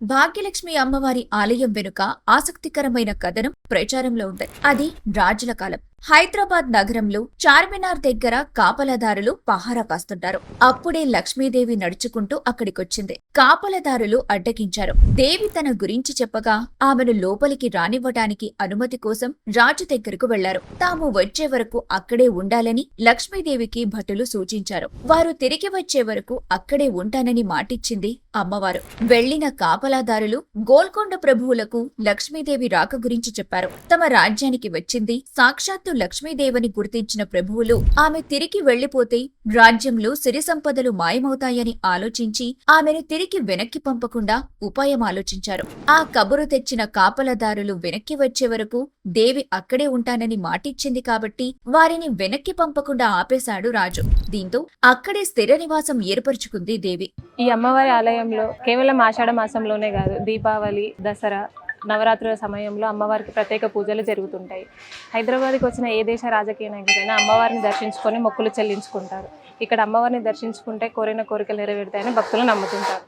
భాగ్యలక్ష్మి అమ్మవారి ఆలయం వెనుక ఆసక్తికరమైన కథనం ప్రచారంలో ఉంది. అది రాజుల కాలం. హైదరాబాద్ నగరంలో చార్మినార్ దగ్గర కాపలాదారులు పహారా కాస్తుంటారు. అప్పుడే లక్ష్మీదేవి నడుచుకుంటూ అక్కడికొచ్చింది. కాపలాదారులు అడ్డగించారు. దేవి తన గురించి చెప్పగా ఆమెను లోపలికి రానివ్వటానికి అనుమతి కోసం రాజు దగ్గరకు వెళ్లారు. తాము వచ్చే వరకు అక్కడే ఉండాలని లక్ష్మీదేవికి భటులు సూచించారు. వారు తిరిగి వచ్చే వరకు అక్కడే ఉంటానని మాటిచ్చింది అమ్మవారు. వెళ్లిన కాపలాదారులు గోల్కొండ ప్రభువులకు లక్ష్మీదేవి రాక గురించి చెప్పారు. తమ రాజ్యానికి వచ్చింది సాక్షాత్తు లక్ష్మీదేవిని గుర్తించిన ప్రభువులు ఆమె తిరిగి వెళ్లిపోతే రాజ్యంలో సిరి సంపదలు మాయమవుతాయని ఆలోచించి ఆమెను తిరిగి వెనక్కి పంపకుండా ఉపాయం ఆలోచించారు. ఆ కబురు తెచ్చిన కాపలదారులు వెనక్కి వచ్చే వరకు దేవి అక్కడే ఉంటానని మాటిచ్చింది కాబట్టి వారిని వెనక్కి పంపకుండా ఆపేశాడు రాజు. దీంతో అక్కడే స్థిర నివాసం ఏర్పరచుకుంది దేవి. ఈ అమ్మవారి ఆలయంలో కేవలం ఆషాఢ మాసంలోనే కాదు, దీపావళి, దసరా, నవరాత్రుల సమయంలో అమ్మవారికి ప్రత్యేక పూజలు జరుగుతుంటాయి. హైదరాబాద్కి వచ్చిన ఏ దేశ రాజకీయ నాయకుడైనా అమ్మవారిని దర్శించుకొని మొక్కులు చెల్లించుకుంటారు. ఇక్కడ అమ్మవారిని దర్శించుకుంటే కోరిన కోరికలు నెరవేరుతాయని భక్తులు నమ్ముతుంటారు.